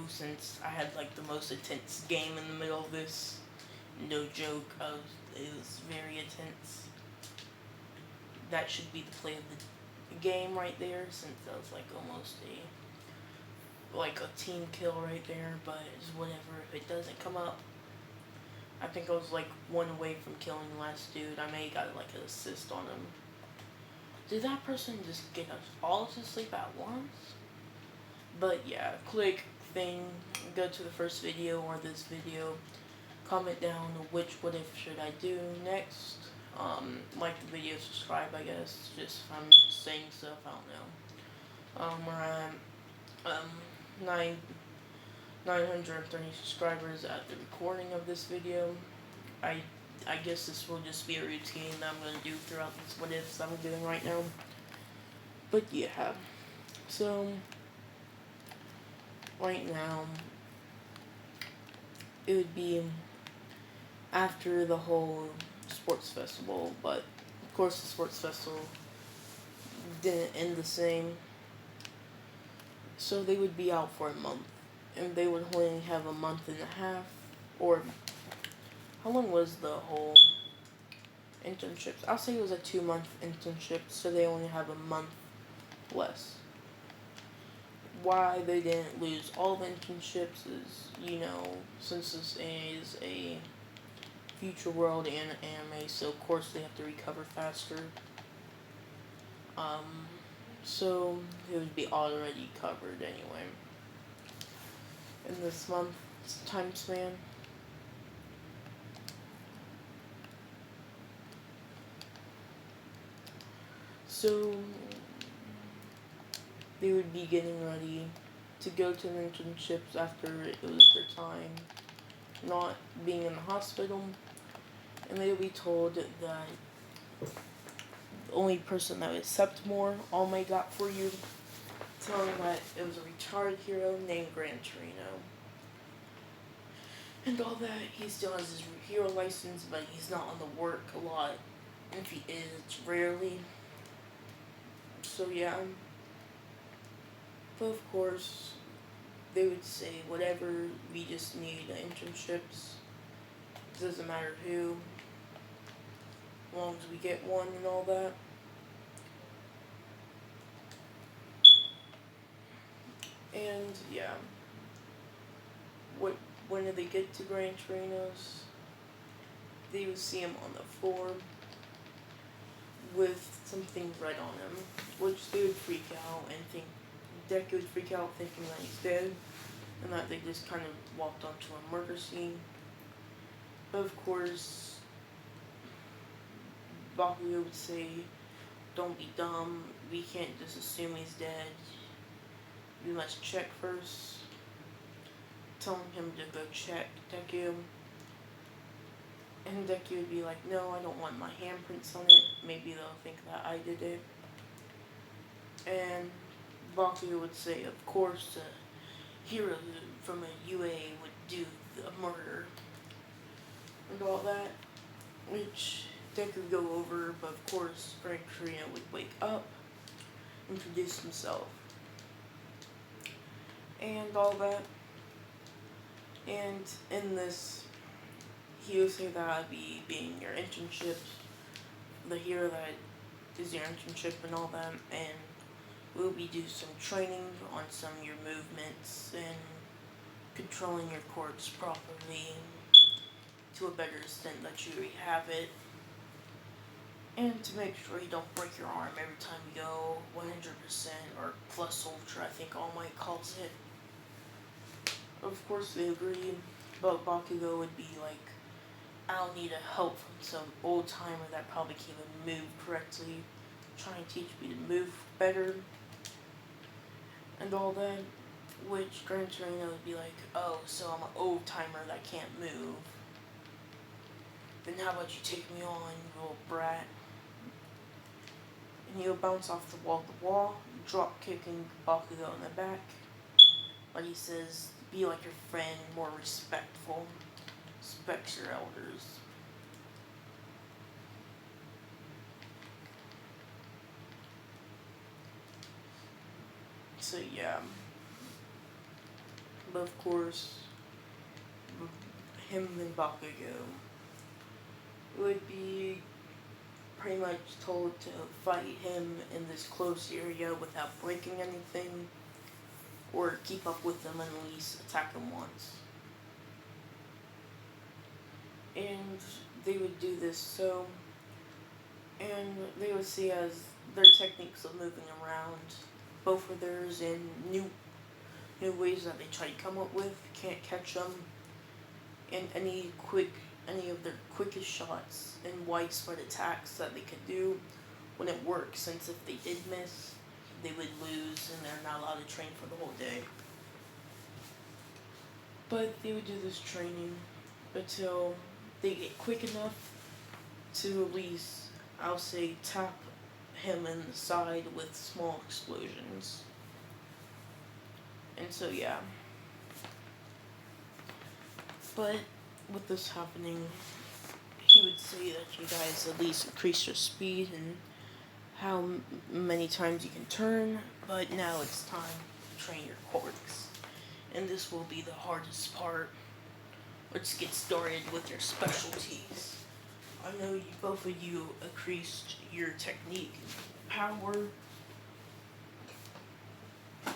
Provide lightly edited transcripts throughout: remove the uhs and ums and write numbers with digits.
since I had like the most intense game in the middle of this. No joke, it was very intense. That should be the play of the game right there, since that was like almost a team kill right there. But it's whatever. If it doesn't come up, I think I was like one away from killing the last dude. I may got like an assist on him. Did that person just get us all to sleep at once? But yeah, quick thing, go to the first video or this video, comment down which what if should I do next. Like the video, subscribe, I guess. Just if I'm saying stuff, I don't know. We're at 930 subscribers at the recording of this video. I guess this will just be a routine that I'm gonna do throughout these what ifs I'm doing right now. But yeah, so right now it would be after the whole sports festival, but of course the sports festival didn't end the same. So they would be out for a month, and they would only have a month and a half, or how long was the whole internships? I'll say it was a 2-month internship, so they only have a month less. Why they didn't lose all the internships is, since this is a future world and anime, so of course they have to recover faster. So it would be already covered anyway. In this month's time span. So they would be getting ready to go to the internships after it was their time, not being in the hospital, and they would be told that the only person that would accept more All Might got for you, telling that it was a retarded hero named Gran Torino. And all that, he still has his hero license, but he's not on the work a lot. If he is, it's rarely. So yeah. But of course, they would say, whatever, we just need internships. It doesn't matter who, as long as we get one and all that. And yeah. When did they get to Gran Torino's? They would see him on the floor with something red on him, which they would freak out and think, Deku would freak out thinking that he's dead, and that they just kind of walked onto a murder scene. But of course, Bakugo would say, don't be dumb, we can't just assume he's dead, we must check first. Telling him to go check Deku. And Deku would be like, no, I don't want my handprints on it. Maybe they'll think that I did it. And Bakugo would say, of course, a hero from a UA would do the murder. And all that. Which Deku would go over, but of course, Gran Torino would wake up, introduce himself, and all that. And in this, he would say that I'd be being your internship, the hero that is your internship and all that, and we'll be doing some training on some of your movements and controlling your quirks properly to a better extent that you already have it. And to make sure you don't break your arm every time you go 100% or plus ultra, I think All Might calls it. Of course they agree, but Bakugo would be like, I'll need a help from some old timer that probably can't even move correctly, trying to teach me to move better, and all that, which Gran Torino would be like, oh, so I'm an old timer that can't move, then how about you take me on, you little brat? And he'll bounce off the wall, drop kicking Bakugo in the back, but he says, be like your friend, more respectful. Respect your elders. So yeah. But of course, him and Bakugo would be pretty much told to fight him in this close area without breaking anything, or keep up with him and at least attack him once. And they would do this and they would see as their techniques of moving around, both of theirs and new ways that they try to come up with, can't catch them, and any of their quickest shots and widespread attacks that they could do wouldn't work, since if they did miss, they would lose and they're not allowed to train for the whole day. But they would do this training until they get quick enough to at least, I'll say, tap him in the side with small explosions. And so, yeah. But with this happening, he would say that you guys at least increase your speed and how many times you can turn, but now it's time to train your quirks. And this will be the hardest part. Let's get started with your specialties. I know both of you increased your technique and power,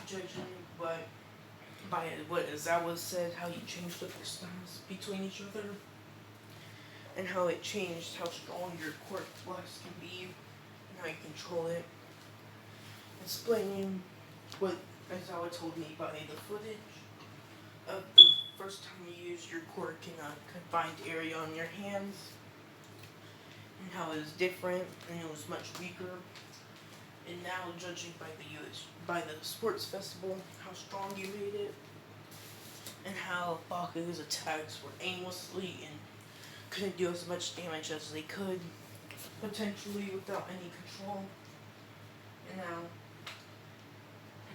judging by what Azawa said, how you changed up your styles between each other, and how it changed how strong your quirk blast can be, and how you control it. Explaining what Azawa told me by the footage of the first time you used your quirk in a confined area on your hands, and how it was different and it was much weaker. And now, judging by the sports festival, how strong you made it, and how Baku's attacks were aimlessly and couldn't do as much damage as they could, potentially without any control. And now,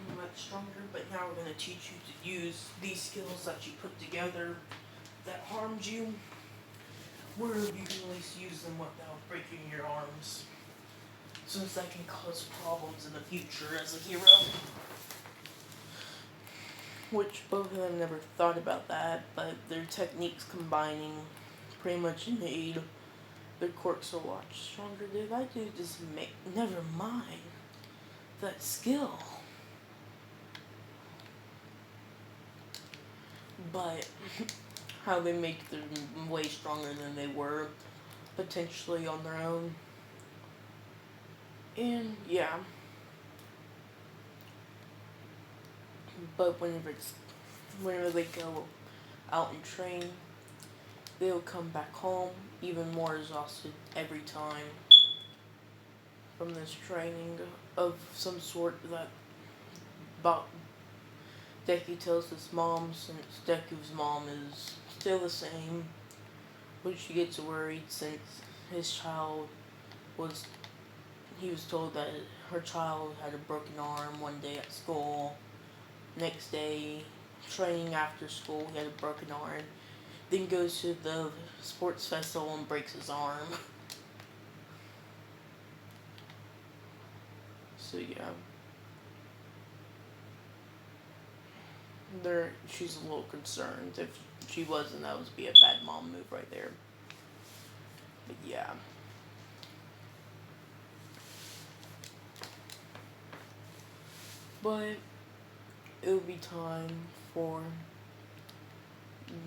you're much stronger, but now we're going to teach you to use these skills that you put together that harmed you, where you can at least use them without breaking your arms, since that can cause problems in the future as a hero. Which both of them never thought about that, but their techniques combining pretty much made their quirks a lot stronger. Did I do just never mind that skill? But how they make them way stronger than they were, potentially on their own. And yeah. But whenever they go out and train, they'll come back home even more exhausted every time from this training of some sort that Deku tells his mom, since Deku's mom is still the same, but she gets worried since he was told that her child had a broken arm one day at school. Next day, training after school, he had a broken arm. Then goes to the sports festival and breaks his arm. So yeah. She's a little concerned. If she wasn't, that would be a bad mom move right there. But yeah. But it will be time for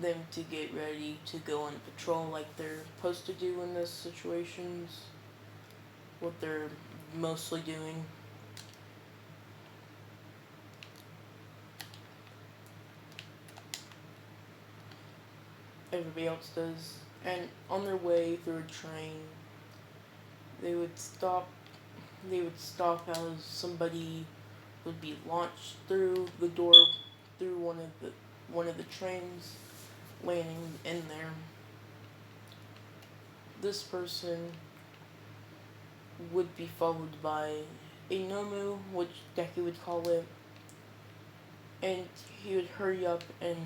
them to get ready to go on patrol like they're supposed to do in those situations. What they're mostly doing. Everybody else does. And on their way through a train, they would stop as somebody would be launched through the door, through one of the trains, landing in there. This person would be followed by a Nomu, which Deku would call it, and he would hurry up, and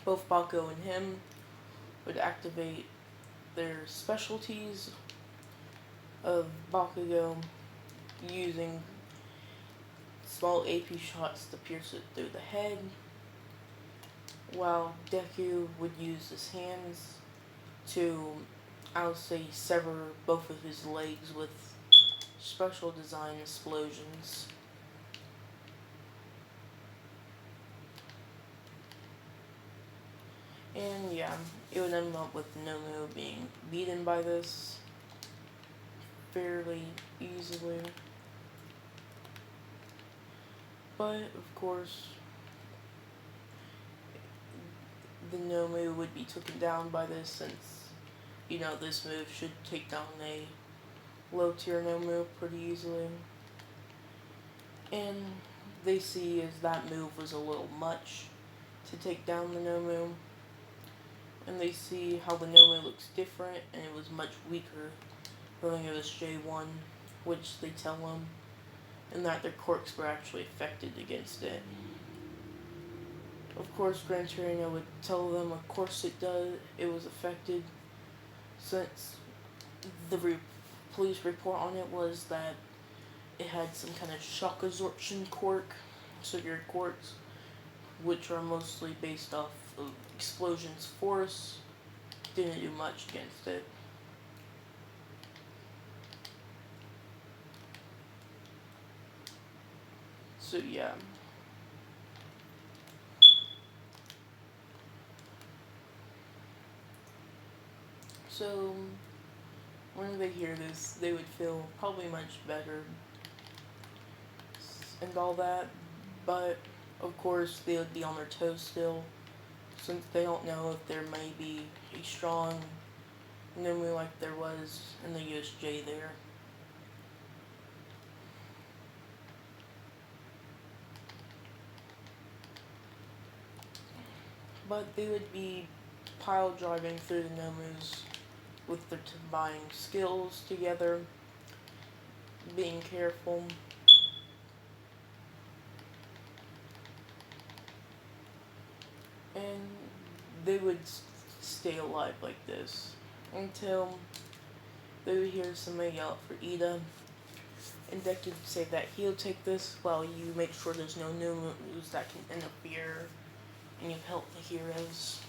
both Bako and him would activate their specialties of Bakugo using small AP shots to pierce it through the head, while Deku would use his hands to, I'll say, sever both of his legs with special design explosions. And yeah, it would end up with Nomu being beaten by this fairly easily. But, of course, the Nomu would be taken down by this since, this move should take down a low tier Nomu pretty easily. And they see as that move was a little much to take down the Nomu. And they see how the Nomu looks different and it was much weaker than it was J1, which they tell them, and that their quirks were actually affected against it. Of course, Gran Torino would tell them, of course it was affected, since the police report on it was that it had some kind of shock absorption quirk, so your quirks, which are mostly based off of explosions force, didn't do much against it. So yeah. So when they hear this, they would feel probably much better and all that, but of course they would be on their toes still, since they don't know if there may be a strong Nomu like there was in the USJ there. But they would be pile driving through the Nomus with their combined skills together, being careful. And they would stay alive like this until they would hear somebody yell out for Ida, and Deku would say that he'll take this while you make sure there's no new moves that can interfere and you help the heroes.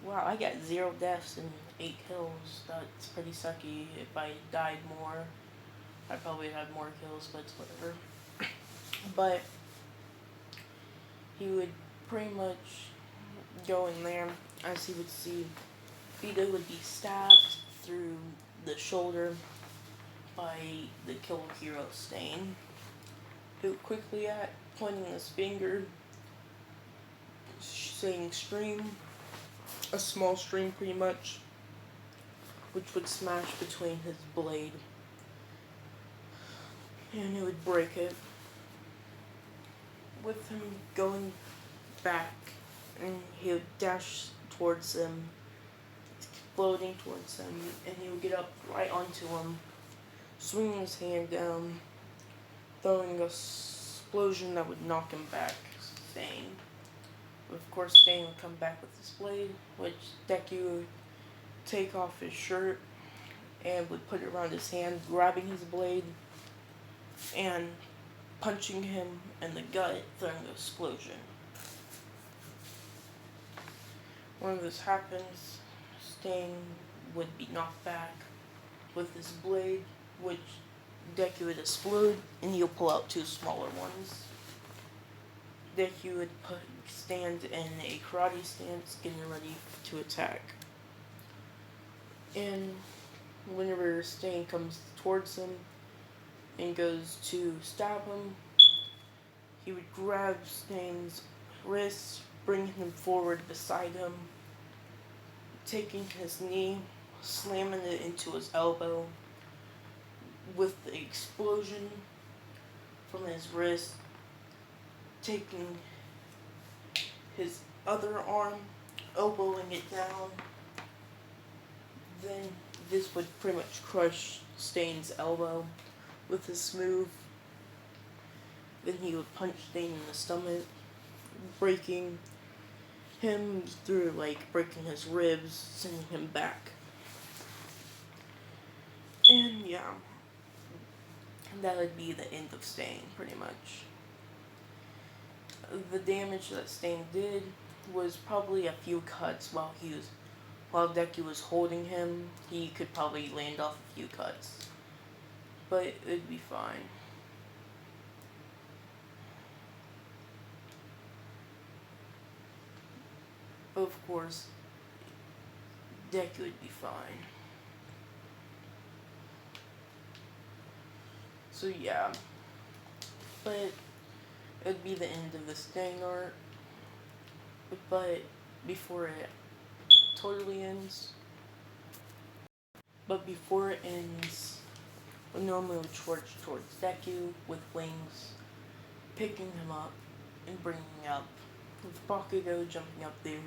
Wow, I got 0 deaths and 8 kills. That's pretty sucky. If I died more, I probably had more kills, but it's whatever. But he would pretty much go in there, as he would see Ida would be stabbed through the shoulder by the Kill Hero Stain. He would quickly pointing his finger, saying stream, a small stream pretty much, which would smash between his blade, and it would break it. With him going back, and he would dash towards him, exploding towards him, and he would get up right onto him, swinging his hand down, throwing an explosion that would knock him back, Stain. Of course, Stain would come back with his blade, which Deku would take off his shirt and would put it around his hand, grabbing his blade and punching him in the gut, throwing an explosion. When this happens, Stain would be knocked back with his blade, which Deku would explode, and he'll pull out 2 smaller ones. Deku would stand in a karate stance, getting ready to attack. And whenever Stain comes towards him and goes to stab him, he would grab Stain's wrist, bring him forward beside him, taking his knee, slamming it into his elbow, with the explosion from his wrist, taking his other arm, elbowing it down. Then this would pretty much crush Stain's elbow with his move. Then he would punch Stain in the stomach, breaking him through, breaking his ribs, sending him back. And yeah, that would be the end of Stain, pretty much. The damage that Stain did was probably a few cuts while Deku was holding him. He could probably land off a few cuts, but it'd be fine. Of course, Deku would be fine. So yeah, but it'd be the end of the Stain arc. But before it totally ends, but before it ends, we normally would charge towards Deku with wings, picking him up and bringing him up, with Bakugo jumping up there,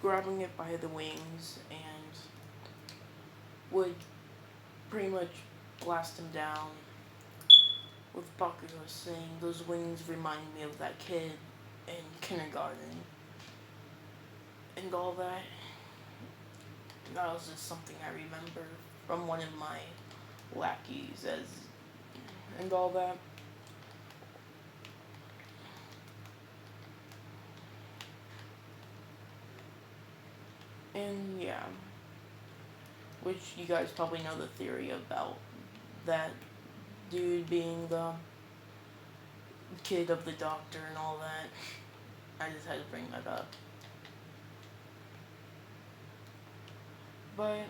grabbing it by the wings, and would pretty much blast him down, with Bakugo saying, "Those wings remind me of that kid in kindergarten," and all that. That was just something I remember from one of my lackeys and all that. And yeah, which you guys probably know the theory about that dude being the kid of the doctor and all that. I just had to bring that up. But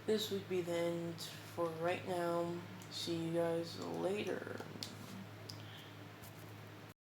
this would be the end for right now. See you guys later.